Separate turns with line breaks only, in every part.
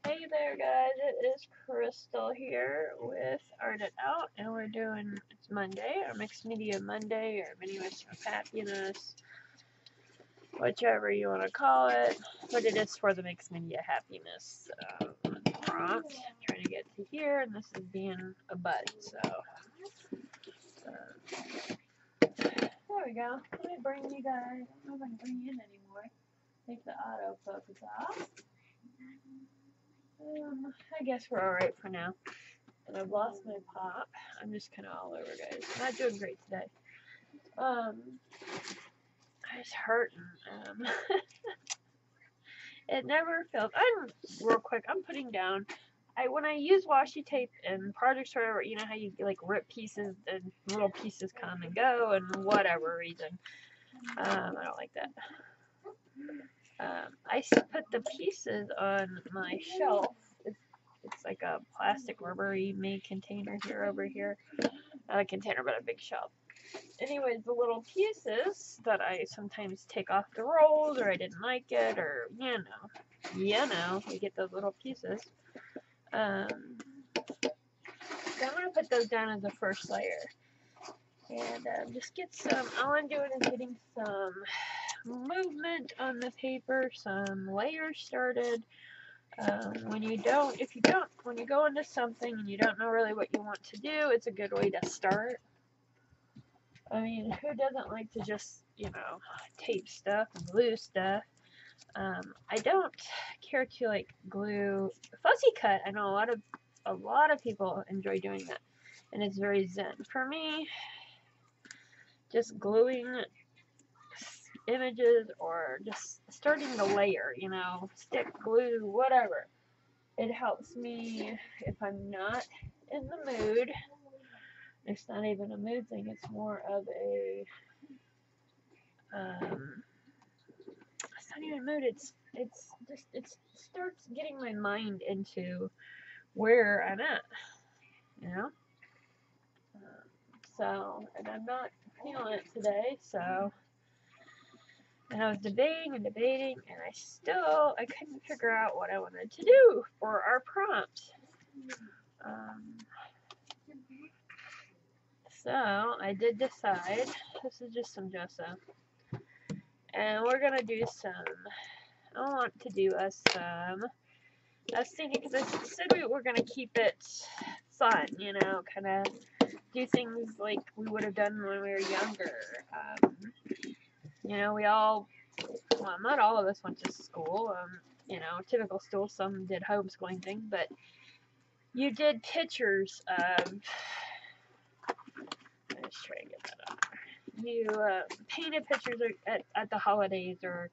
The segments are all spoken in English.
Hey there, guys. It is Crystal here with Art It Out, and we're doing it's Monday, or Mixed Media Monday, or Mini Mixture of Happiness, whichever you want to call it. But it is for the Mixed Media Happiness prompt. I'm trying to get to here, and this is being a bud. So there we go. Let me bring you guys. I don't know if I can bring you in anymore. Take the autofocus off. I guess we're alright for now. And I've lost my pop. I'm just kind of all over, guys. Not doing great today. I was hurting. It never feels. Real quick. I'm putting down. When I use washi tape and projects or whatever, you know how you like rip pieces and little pieces come and go, and whatever reason, I don't like that. I put the pieces on my shelf. It's like a plastic rubbery made container over here. Not a container, but a big shelf. Anyways, the little pieces that I sometimes take off the rolls, or I didn't like it, or you get those little pieces. So I'm gonna put those down as the first layer, and just get some. All I'm doing is getting some movement on the paper, some layers started. When you go into something and you don't know really what you want to do, it's a good way to start. I mean, who doesn't like to just, tape stuff and glue stuff? I don't care to like glue fussy cut. I know a lot of people enjoy doing that, and it's very zen. For me, just gluing images or just starting to layer, stick, glue, whatever. It helps me if I'm not in the mood. It's not even a mood thing. It's more of a it's not even a mood. It's just it starts getting my mind into where I'm at, you know. And I'm not feeling it today. So, and I was debating, and I couldn't figure out what I wanted to do for our prompt. So I did decide. This is just some gesso, and we're gonna do some. I want to do us some. I was thinking, because I said we were gonna keep it fun, kind of do things like we would have done when we were younger. We all, well, not all of us went to school. Typical school. Some did homeschooling things, but you did pictures of. Let's try to get that up. You painted pictures at the holidays, or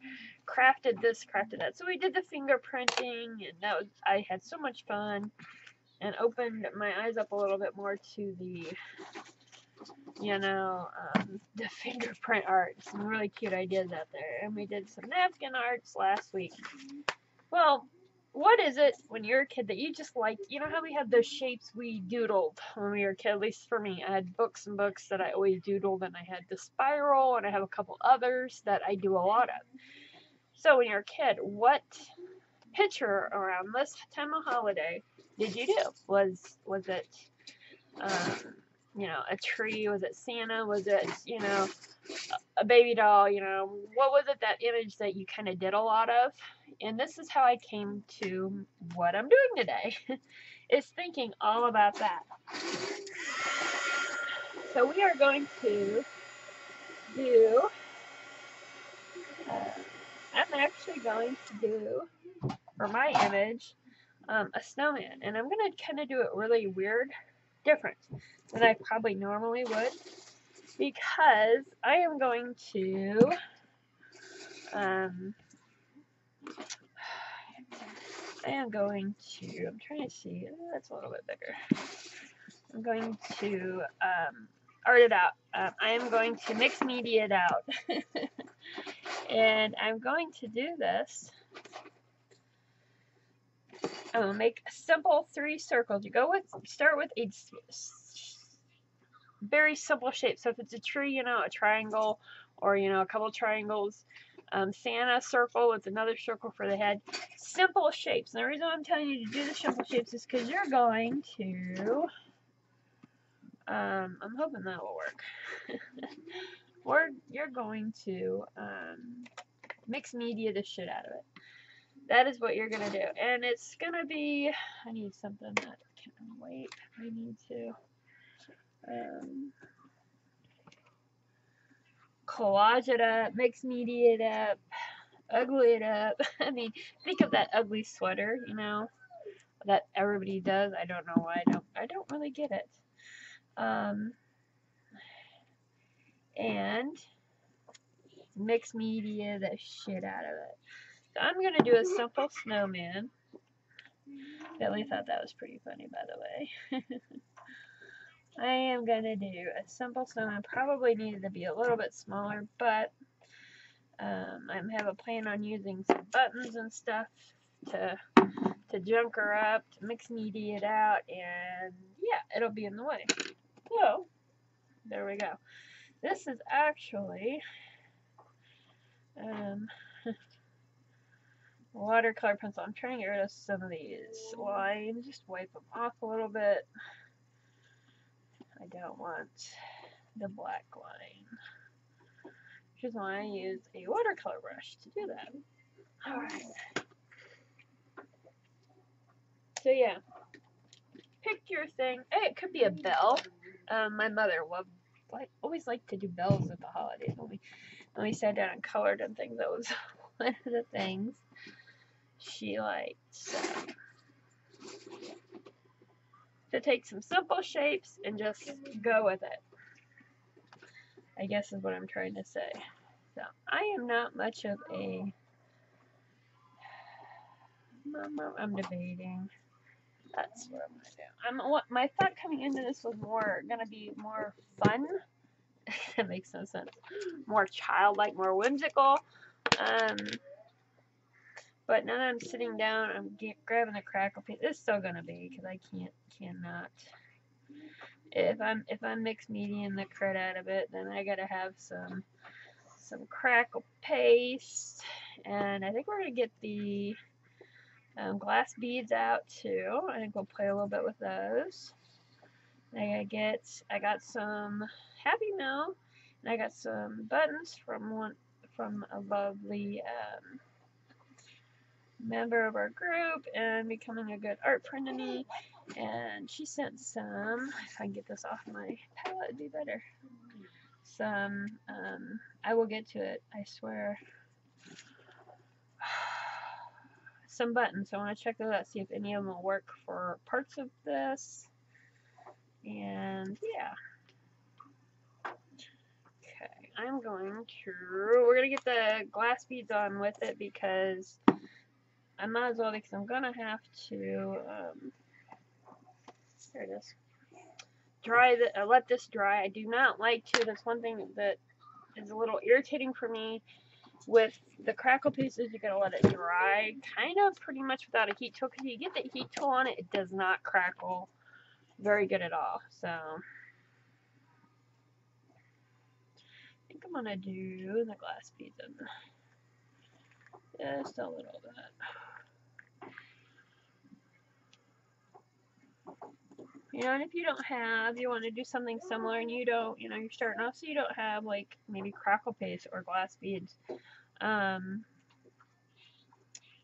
crafted this, crafted that. So we did the fingerprinting, and I had so much fun, and opened my eyes up a little bit more to the, the fingerprint art. Some really cute ideas out there. And we did some napkin arts last week. Well, what is it when you're a kid that you just like? You know how we have those shapes we doodled when we were a kid? At least for me, I had books and books that I always doodled, and I had the spiral, and I have a couple others that I do a lot of. So when you're a kid, what picture around this time of holiday did you do? Was it a tree? Was it Santa? Was it a baby doll? What was it, that image that you kind of did a lot of? And this is how I came to what I'm doing today, is thinking all about that. So we are going to do, I'm actually going to do, for my image, a snowman. And I'm going to kind of do it really weird, different than I probably normally would, because I am going to, I'm trying to see, that's a little bit bigger. I'm going to art it out. I am going to mix media it out. And I'm going to do this. I'm going to make a simple 3 circles. Start with a very simple shape. So if it's a tree, a triangle, or, a couple triangles. Santa circle with another circle for the head. Simple shapes. And the reason I'm telling you to do the simple shapes is because you're going to, I'm hoping that will work. You're going to mix media the shit out of it. That is what you're going to do. And it's going to be, I need something that can wait. I need to collage it up, mix media it up, ugly it up. I mean, think of that ugly sweater, you know, that everybody does. I don't know why I don't really get it. And mix media the shit out of it. So I'm gonna do a simple snowman. Billy thought that was pretty funny, by the way. I am gonna do a simple snowman. Probably needed to be a little bit smaller, but I have a plan on using some buttons and stuff to junk her up, to mix media it out, and yeah, it'll be in the way. So there we go. This is actually watercolor pencil. I'm trying to get rid of some of these lines, just wipe them off a little bit. I don't want the black line, which is why I use a watercolor brush to do that. Alright. So yeah, pick your thing. Hey, it could be a bell. My mother always liked to do bells at the holidays. When we sat down and colored and things, that was one of the things she liked. So, to take some simple shapes and just go with it, I guess is what I'm trying to say. So I am not much of a. I'm debating. That's what I'm gonna do. My thought coming into this was gonna be more fun. That makes no sense. More childlike, more whimsical. But now that I'm sitting down, I'm grabbing the crackle piece. It's still gonna be because I cannot. If I'm mixed media and the crud out of it, then I gotta have some crackle paste, and I think we're gonna get the glass beads out too. I think we'll play a little bit with those. I got some Happy Mail, and I got some buttons from a lovely member of our group and becoming a good art friend to me. And she sent some. If I can get this off my palette, it'd be better. Some. I will get to it. I swear. Some buttons. So I want to check those out, see if any of them will work for parts of this. And yeah. Okay, we're going to get the glass beads on with it because I might as well, because I'm going to have to, there it is, let this dry. I do not like to, that's one thing that is a little irritating for me with the crackle pieces. You gotta let it dry kind of pretty much without a heat tool, because you get the heat tool on it, it does not crackle very good at all. So I think I'm gonna do the glass beads in just a little bit. You know, and if you want to do something similar and you don't, you're starting off, so you don't have like maybe crackle paste or glass beads,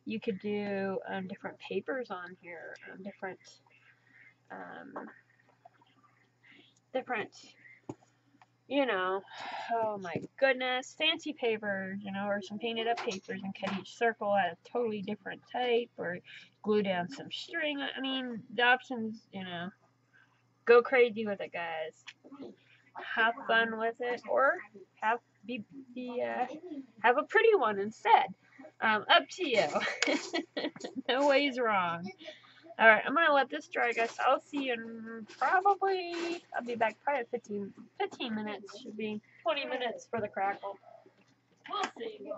you could do different papers on here, different, oh my goodness, fancy papers, or some painted up papers, and cut each circle at a totally different type, or glue down some string. I mean, the options, go crazy with it, guys. Have fun with it, or have a pretty one instead. Up to you. No way's wrong. Alright, I'm gonna let this dry, guys. I'll see you in I'll be back probably 15 minutes. Should be 20 minutes for the crackle. We'll see.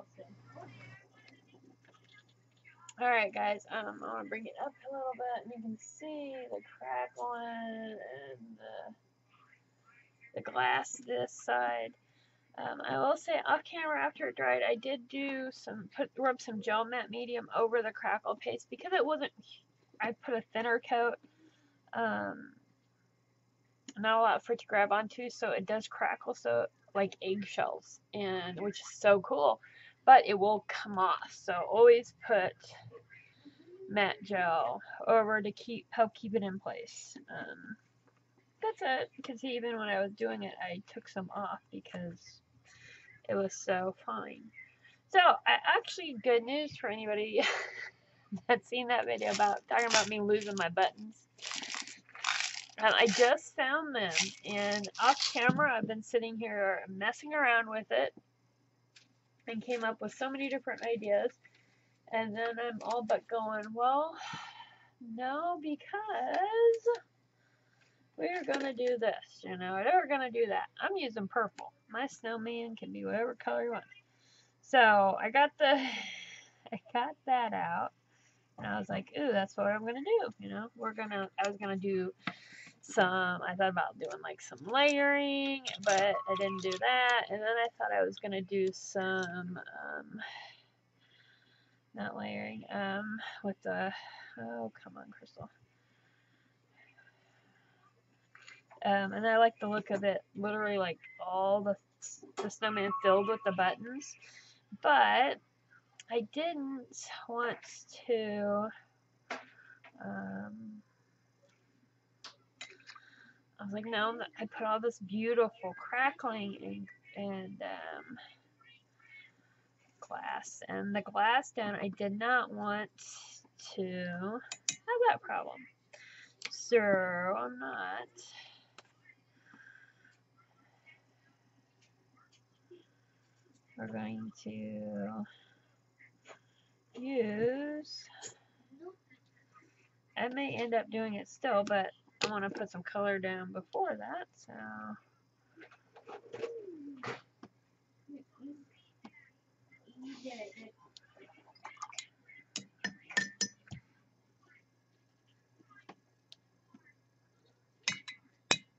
Alright, guys, I'm gonna bring it up a little bit, and you can see the crackling and the glass this side. I will say off camera after it dried, I did do rub some gel matte medium over the crackle paste because it wasn't. I put a thinner coat, not a lot for it to grab onto, so it does crackle, so like eggshells, and which is so cool. But it will come off, so always put matte gel over to help keep it in place. That's it, because even when I was doing it, I took some off because it was so fine. So, actually, good news for anybody that's seen that video about talking about me losing my buttons. I just found them, and off camera, I've been sitting here messing around with it and came up with so many different ideas. And then I'm all but going, well, no, because we're gonna do this, we're gonna do that. I'm using purple. My snowman can be whatever color you want. So I got that out, and I was like, ooh, that's what I'm gonna do. I was gonna do I thought about doing like some layering, but I didn't do that. And then I thought I was gonna do some, not layering, with the, oh, come on, Crystal. And I like the look of it, literally like all the snowman filled with the buttons. But I didn't want to, I was like, no, I put all this beautiful crackling and glass, and the glass down, I did not want to have that problem. So I'm not. We're going to use, I may end up doing it still, but I want to put some color down before that, so.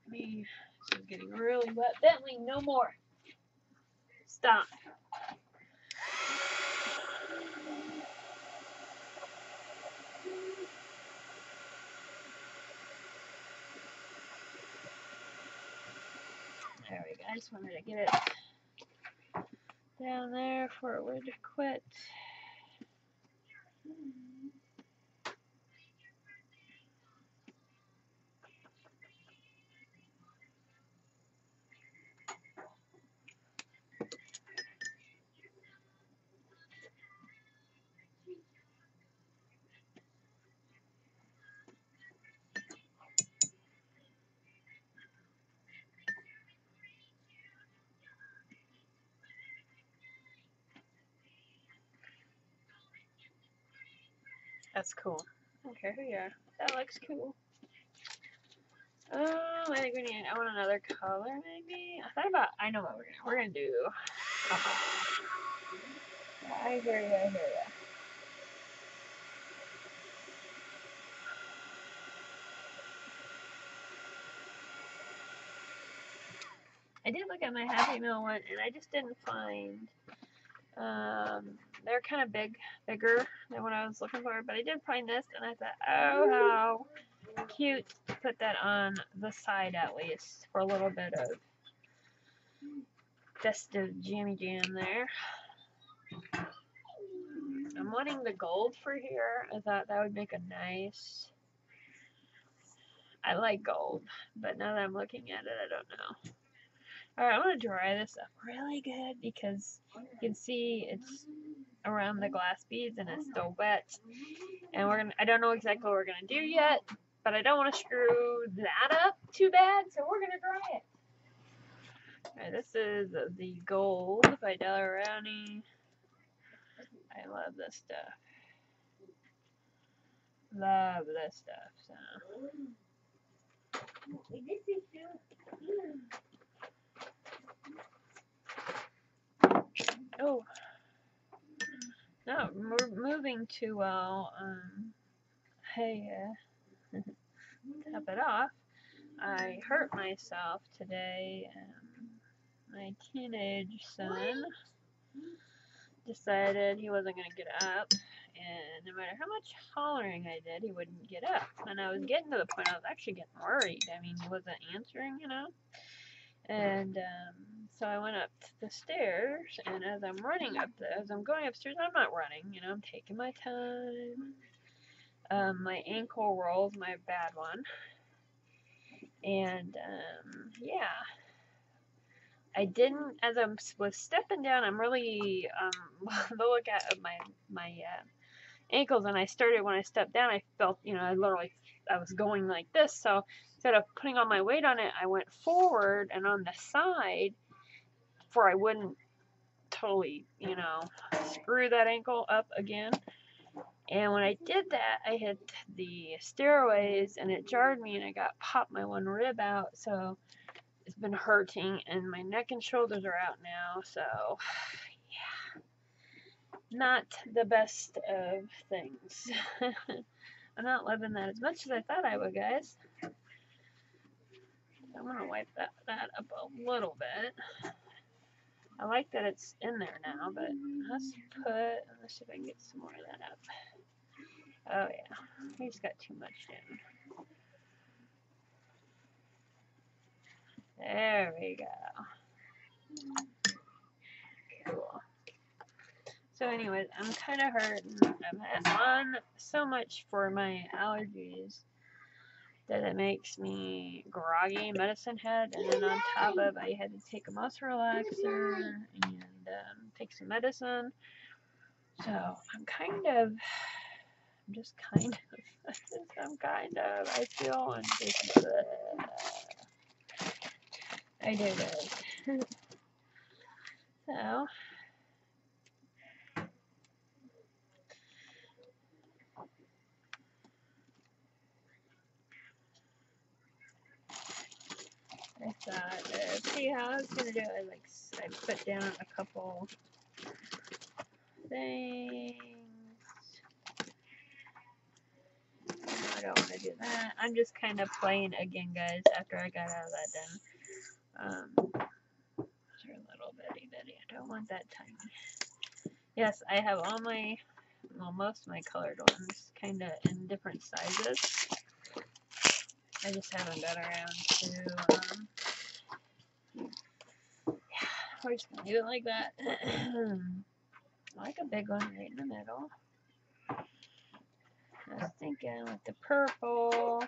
This is getting really wet. Bentley, no more. Stop. There we go. I just wanted to get it down there before it would quit. That's cool. I don't care who you are. That looks cool. Oh, I think I want another color maybe. I know what we're gonna do. I hear ya. I did look at my Happy Meal one, and I just didn't find, they're kind of bigger than what I was looking for, but I did find this, and I thought, oh, how cute to put that on the side at least for a little bit of festive jammy jam there. I'm wanting the gold for here. I thought that would make a nice, I like gold, but now that I'm looking at it, I don't know. Alright, I'm going to dry this up really good because you can see it's around the glass beads and it's still wet. And I don't know exactly what we're going to do yet, but I don't want to screw that up too bad, so we're going to dry it. Alright, this is the gold by Dellarani. I love this stuff. Love this stuff, so. Oh. No, we're moving too well. Hey, top it off. I hurt myself today. my teenage son decided he wasn't going to get up, and no matter how much hollering I did, he wouldn't get up. And I was getting to the point I was actually getting worried. I mean, he wasn't answering, you know. And so I went up the stairs, and as I'm running up, as I'm going upstairs, I'm not running, you know, I'm taking my time. My ankle rolls, my bad one, and yeah, I didn't. As I was stepping down, I'm really the look at my ankles, and I started when I stepped down. I felt, you know, I was going like this, so instead of putting all my weight on it, I went forward and on the side, for I wouldn't totally, you know, screw that ankle up again. And when I did that, I hit the stairways and it jarred me and I popped my one rib out. So it's been hurting and my neck and shoulders are out now. So yeah, not the best of things. I'm not loving that as much as I thought I would, guys. I'm gonna wipe that up a little bit. I like that it's in there now, but let's see if I can get some more of that up. Oh yeah, I just got too much down. There we go. Cool. So anyways, I'm kind of hurting. I'm on so much for my allergies that it makes me groggy, medicine head, and then on top of I had to take a muscle relaxer and take some medicine. So I feel and just, I do good. So, I thought, see how I was gonna do it. I put down a couple things. I don't want to do that. I'm just kind of playing again, guys, after I got out of that done. They're a little bitty. I don't want that tiny. Yes, I have all my, well, most of my colored ones kind of in different sizes. I just haven't got around to, yeah, we're just going to do it like that. I like a big one right in the middle. I was thinking with the purple,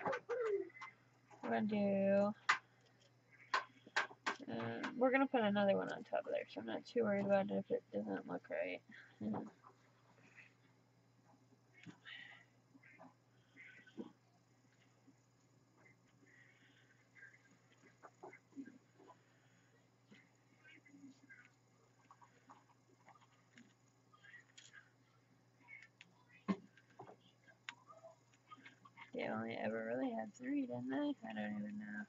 we're gonna put another one on top of there, so I'm not too worried about it if it doesn't look right. They only ever really had 3, didn't they? I don't even know.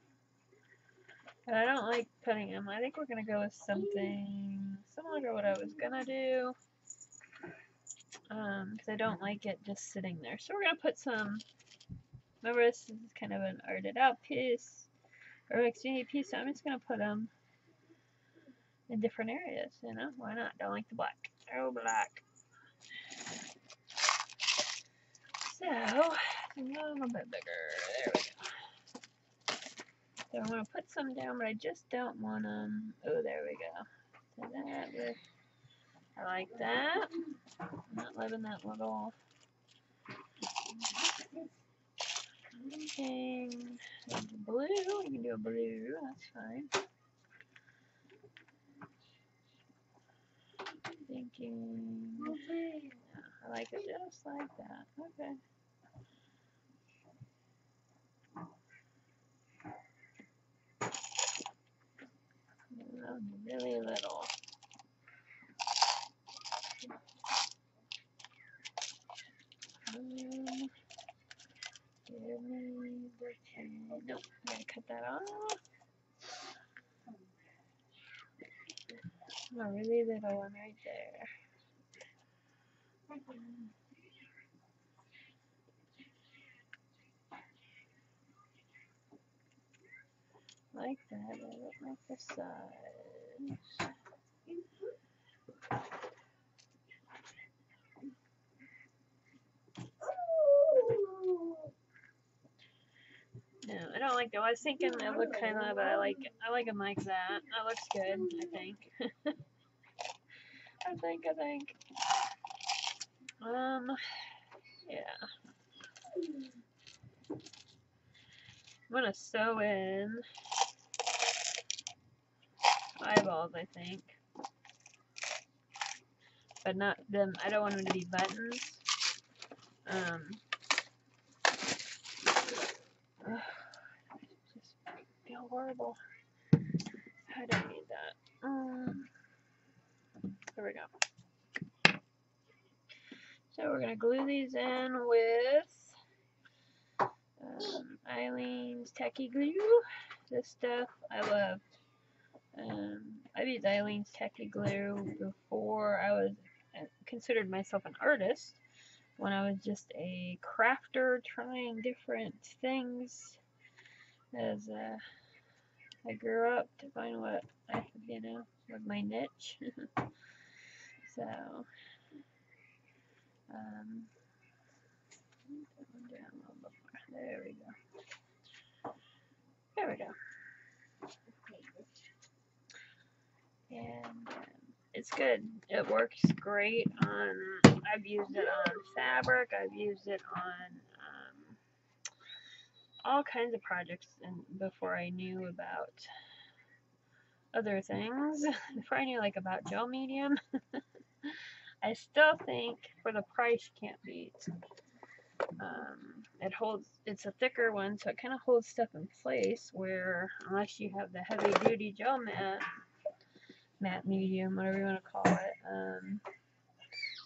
But I don't like putting them. I think we're gonna go with something similar to what I was gonna do. Because I don't like it just sitting there. So we're gonna put some, remember this is kind of an arted out piece, or extreme piece, so I'm just gonna put them in different areas, you know? Why not? Don't like the black. Oh, black. So, a little bit bigger. There we go. So I'm going to put some down, but I just don't want them. Oh, there we go. So that with, I like that. I'm not loving that little thing. Blue, you can do a blue, that's fine. Thinking, yeah, I like it just like that. Okay. Really little. Give me the thing. Nope, I gotta cut that off. A really little one right there. Like that, I don't like the size.
No, I don't like them. I was thinking they look kind of, but I like them like that. That looks good, I think. I think. Yeah. I'm gonna sew in eyeballs, I think. But not them, I don't want them to be buttons. Just feel horrible. I don't need that. There we go. So we're gonna glue these in with Eileen's Tacky Glue. This stuff I love. I've used Eileen's Tacky Glue before I was considered myself an artist. When I was just a crafter trying different things as I grew up to find what I, was my niche. So, there we go. There we go. And it's good. It works great on, I've used it on fabric, I've used it on all kinds of projects before I knew about other things, before I knew like about gel medium. I still think for the price can't beat. It's a thicker one, so it kind of holds stuff in place where unless you have the heavy duty gel matte medium, whatever you want to call it,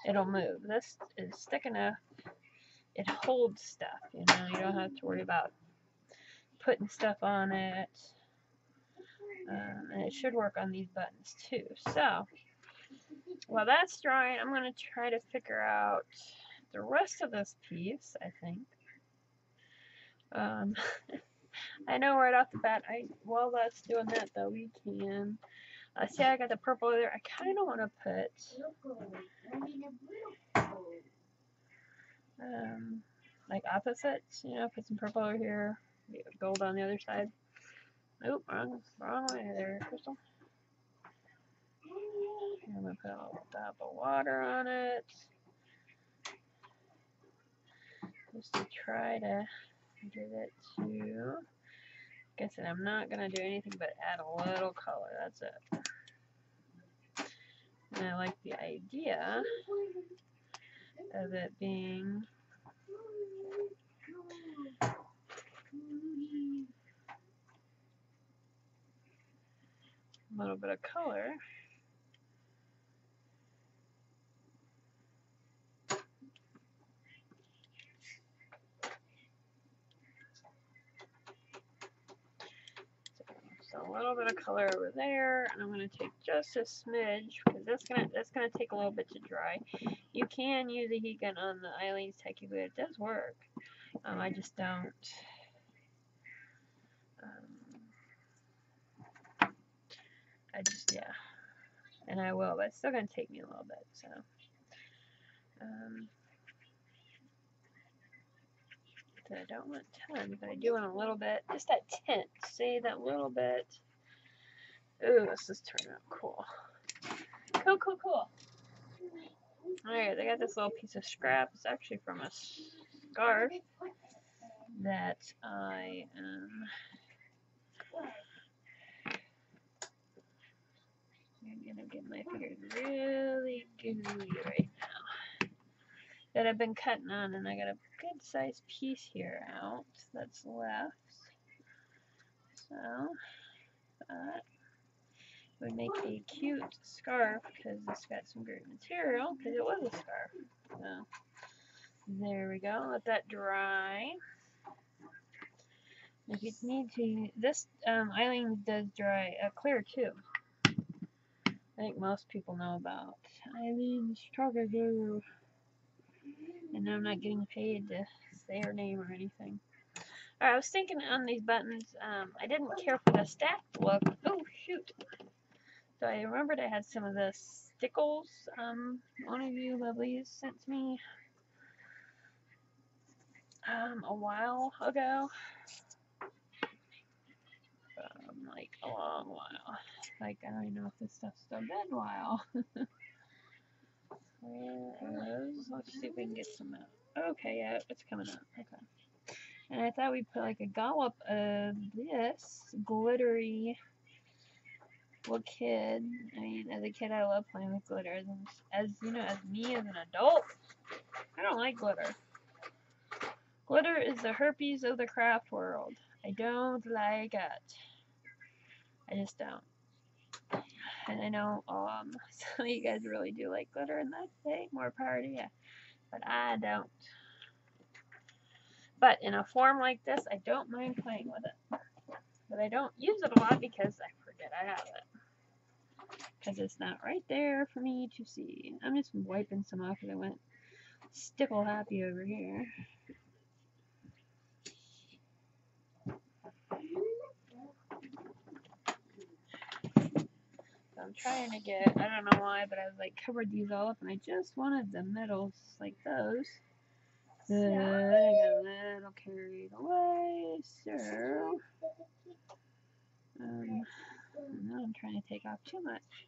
it'll move. This is thick enough. It holds stuff, you don't have to worry about putting stuff on it. And it should work on these buttons too. So, while that's drying, I'm going to try to figure out the rest of this piece, I think. I know right off the bat, while that's doing that though, we can, see I got the purple there. I kind of want to put, like opposites, put some purple over here, gold on the other side. Oop, wrong way there, Crystal. I'm going to put a little drop of water on it, just to try to get it to, like I said, I'm not going to do anything but add a little color, that's it. And I like the idea of it being a little bit of color. So a little bit of color over there, and I'm going to take just a smidge because that's gonna take a little bit to dry. You can use a heat gun on the Eileen's Tacky Glue. It does work. I just don't. Yeah, and I will, but it's still gonna take me a little bit. So, I don't want tons, but I do want a little bit, just that tint. See that little bit. Ooh, this is turning out cool. Cool. Alright, I got this little piece of scrap. It's actually from a scarf that I am gonna get my fingers really gooey right now. That I've been cutting on, and I got a good sized piece here out that's left. So that would make a cute scarf because it's got some great material because it was a scarf. So there we go. Let that dry. If you need to, this Eileen does dry clear too. I think most people know about Eileen's Target Glue. And I'm not getting paid to say her name or anything. Alright, I was thinking on these buttons, I didn't care for the stacked look. Oh, shoot. So I remembered I had some of the stickles one of you lovelies sent to me a while ago. Like a long while. Like I don't even know if this stuff's still been a while. Where is? Let's see if we can get some out. Okay, yeah, it's coming up. Okay. And I thought we'd put like a dollop of this glittery little kid. I mean, as a kid, I love playing with glitter. As you know, as me as an adult, I don't like glitter. Glitter is the herpes of the craft world. I don't like it. I just don't. And I know some of you guys really do like glitter, and that's hey, more power to you. But I don't. But in a form like this, I don't mind playing with it. But I don't use it a lot because I forget I have it. Because it's not right there for me to see. I'm just wiping some off because I went stickle happy over here. So I'm trying to get, I don't know why, but I've like covered these all up and I just wanted the middles like those. But I got a little carried away, so now I'm trying to take off too much.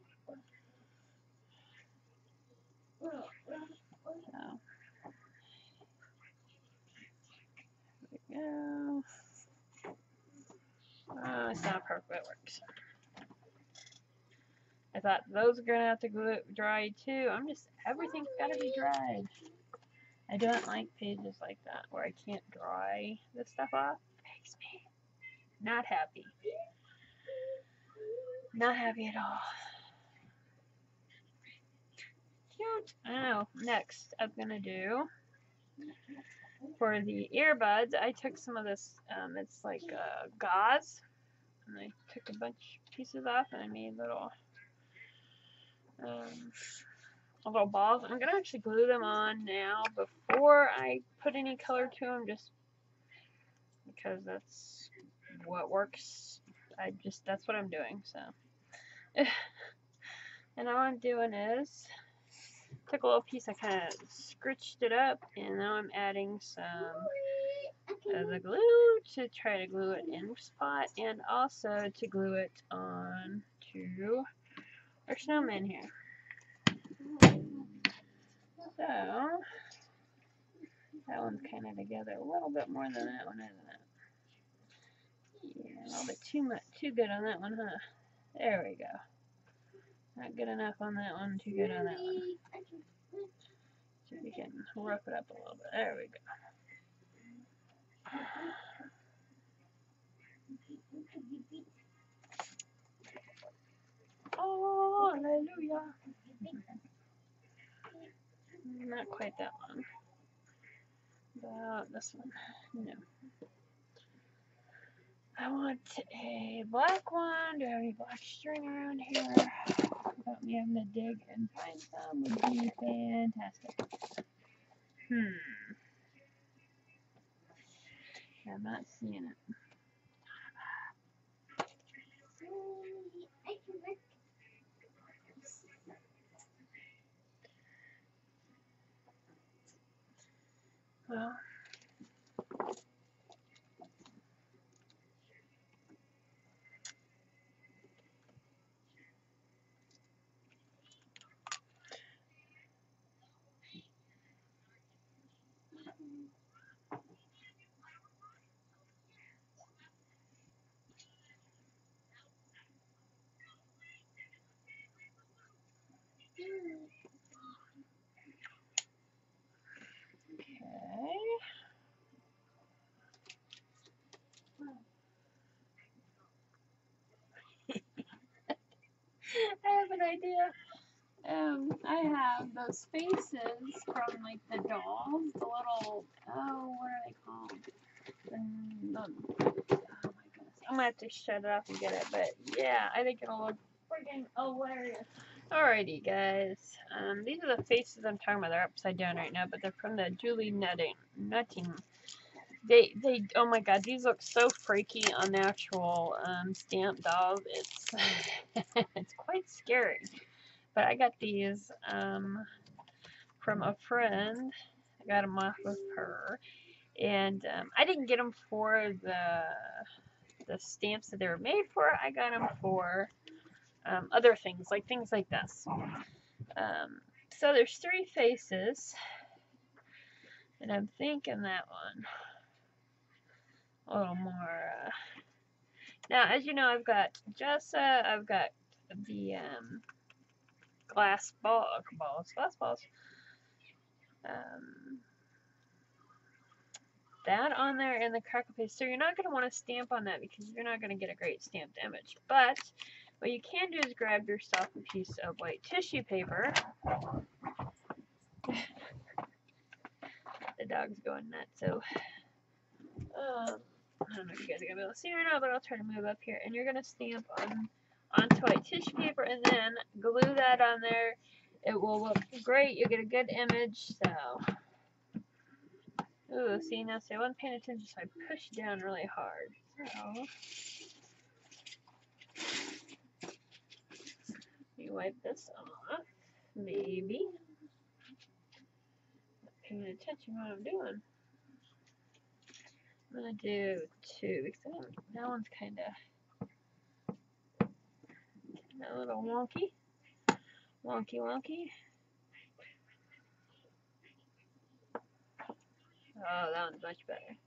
So, there we go. Oh, it's not perfect, but it works. I thought those are gonna have to glue dry too. Everything's gotta be dried. I don't like pages like that where I can't dry this stuff off. It makes me not happy. Not happy at all. Cute. I know. Next, I'm gonna do for the earbuds. I took some of this. It's like gauze, and I took a bunch of pieces off, and I made little balls. I'm gonna actually glue them on now before I put any color to them, just because that's what works. That's what I'm doing. So, and all I'm doing is took a little piece, I kind of scritched it up, and now I'm adding some of the glue to try to glue it in spot, and also to glue it on to our snowman here. So that one's kind of together a little bit more than that one, isn't it? Yeah, a little bit too good on that one, huh? There we go. Not good enough on that one, too good on that one. So we can rough it up a little bit. There we go. Oh, hallelujah. Not quite that long. About this one. No. I want a black one. Do I have any black string around here? Without me having to dig and find some would be fantastic. I'm not seeing it. Well, okay. I have an idea. I have those faces from like the dolls, the little, what are they called? Oh my goodness. I'm gonna have to shut it off and get it, but yeah, I think it'll look freaking hilarious. Alrighty, guys. These are the faces I'm talking about. They're upside down right now, but they're from the Julie Nutting
oh my god, these look so freaky on natural stamp dolls. It's it's quite scary. But I got these from a friend. I got them off of her, and I didn't get them for the stamps that they were made for. I got them for other things like this. So there's 3 faces, and I'm thinking that one a little more. Now, as you know, I've got Jessa. I've got the glass balls. That on there and the crackle paste. So you're not going to want to stamp on that because you're not going to get a great stamped image. But what you can do is grab yourself a piece of white tissue paper. The dog's going nuts, so I don't know if you guys are going to be able to see right now, but I'll try to move up here. And you're going to stamp onto white tissue paper and then glue that on there. It will look great. You'll get a good image. So, ooh, see, now see, I wasn't paying attention, so I pushed down really hard. So, you wipe this off, maybe. Not paying attention to what I'm doing. I'm gonna do 2 because that one's kind of a little wonky. Oh, that one's much better.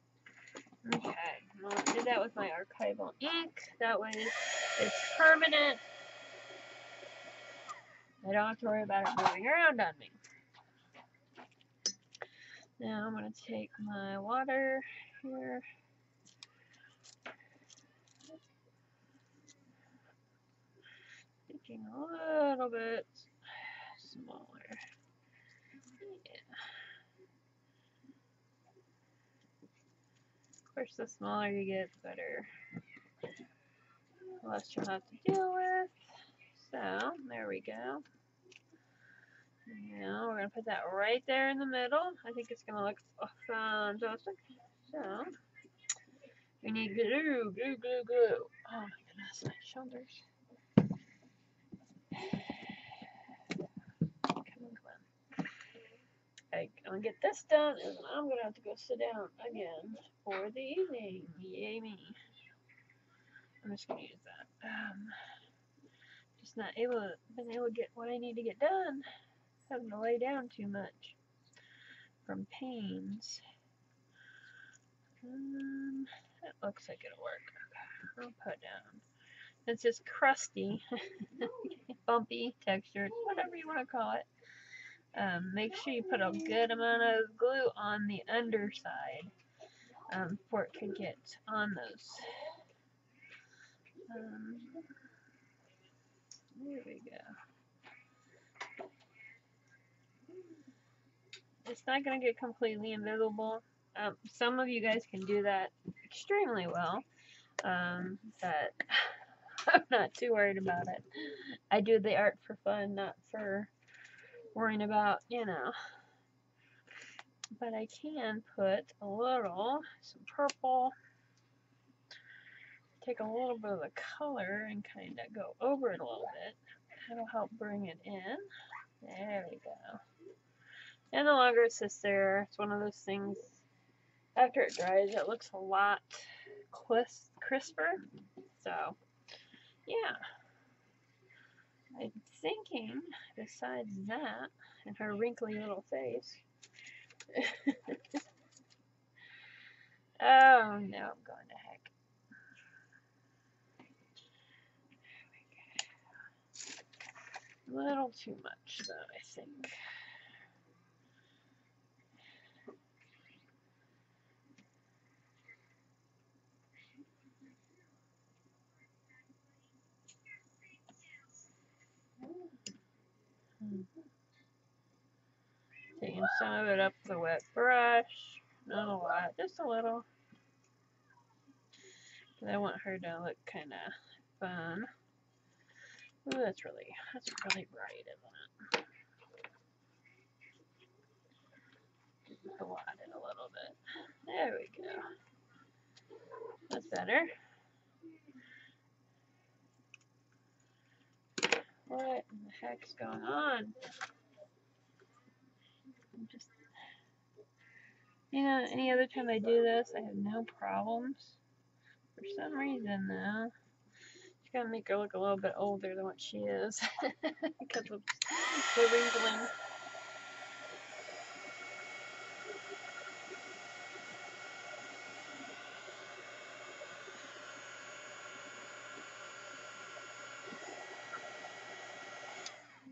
Okay, I'm gonna do that with my archival ink. That way it's permanent. I don't have to worry about it moving around on me. Now I'm gonna take my water here. Making a little bit smaller. Yeah. Of course, the smaller you get, the better. The less you'll have to deal with. So, there we go. Now, we're going to put that right there in the middle. I think it's going to look fantastic. So, we need glue. Oh my goodness, my shoulders. Come on. I'm going to get this done, and I'm going to have to go sit down again for the evening. Yay me. I'm just going to use that. Just not able to get what I need to get done. Having to lay down too much from pains. That looks like it'll work. Okay, I'll put down. It's just crusty, bumpy, textured, whatever you want to call it. Make sure you put a good amount of glue on the underside for it to get on those. There we go. It's not going to get completely invisible. Some of you guys can do that extremely well, but I'm not too worried about it. I do the art for fun, not for worrying about, But I can put some purple, take a little bit of the color and kind of go over it a little bit. That'll help bring it in. There we go. And the longer it sits there, it's one of those things, after it dries, it looks a lot crisper. So, yeah. I'm thinking, besides that, and her wrinkly little face. Oh, no, I'm going to heck. A little too much, though, I think. Taking some of it up with a wet brush. Not a lot, just a little. But I want her to look kind of fun. Ooh, that's really bright, isn't it? Blot it a little bit. There we go.
better. What in the heck's going on? I'm just, any other time I do this, I have no problems. For some reason, though, it's gonna make her look a little bit older than what she is because of the wrinkling.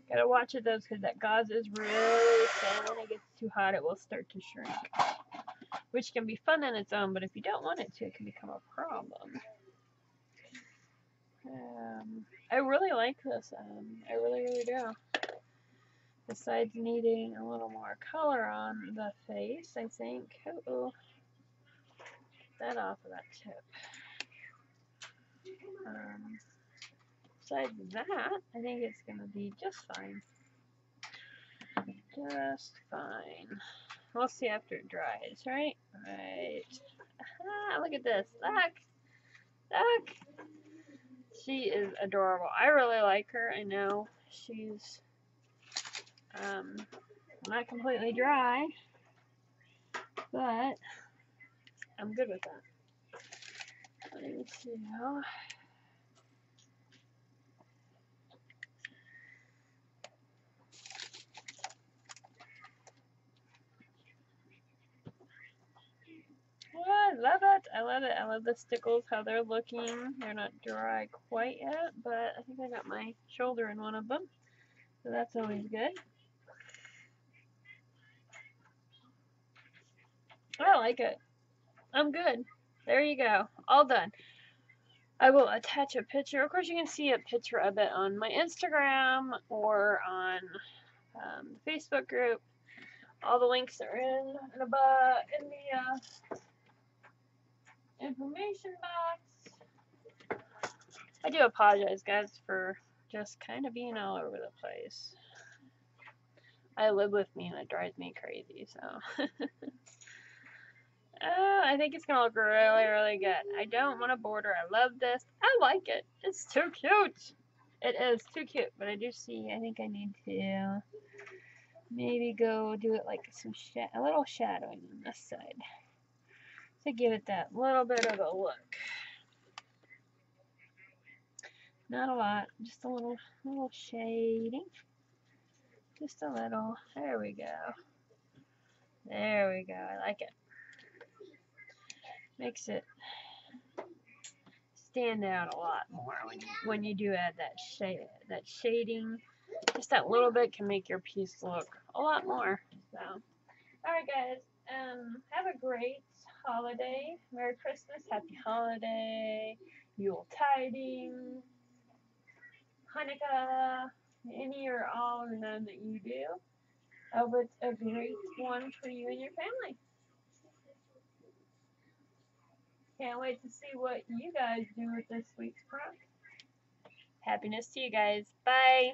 Gotta watch it though, because that gauze is really thin. When it gets too hot, it will start to shrink, which can be fun on its own, but if you don't want it to, it can become a problem. I really like this. I really do. Besides needing a little more color on the face, I think. Oh, that off of that tip. Besides that, I think it's gonna be just fine. Just fine. We'll see after it dries, right? Right. Ah, look at this. Look. She is adorable. I really like her. I know she's not completely dry, but I'm good with that. Let me see now. Oh, I love it. I love it. I love the stickles, how they're looking. They're not dry quite yet, but I think I got my shoulder in one of them, so that's always good. I like it. I'm good. There you go. All done. I will attach a picture. Of course, you can see a picture of it on my Instagram or on the Facebook group. All the links are in the information box. I do apologize, guys, for just kind of being all over the place. I live with me and it drives me crazy, so. I think it's gonna look really, really good. I don't want a border. I love this. I like it. It's too cute. It is too cute, but I do see, I think I need to maybe go do it like a little shadowing on this side to give it that little bit of a look. Not a lot, just a little shading. Just a little. There we go. There we go. I like it. Makes it stand out a lot more when you do add that shading. Just that little bit can make your piece look a lot more. So, all right, guys. Have a great holiday. Merry Christmas. Happy holiday. Yule tiding. Hanukkah. Any or all or none that you do. I hope it's a great one for you and your family. Can't wait to see what you guys do with this week's prompt. Happiness to you guys. Bye.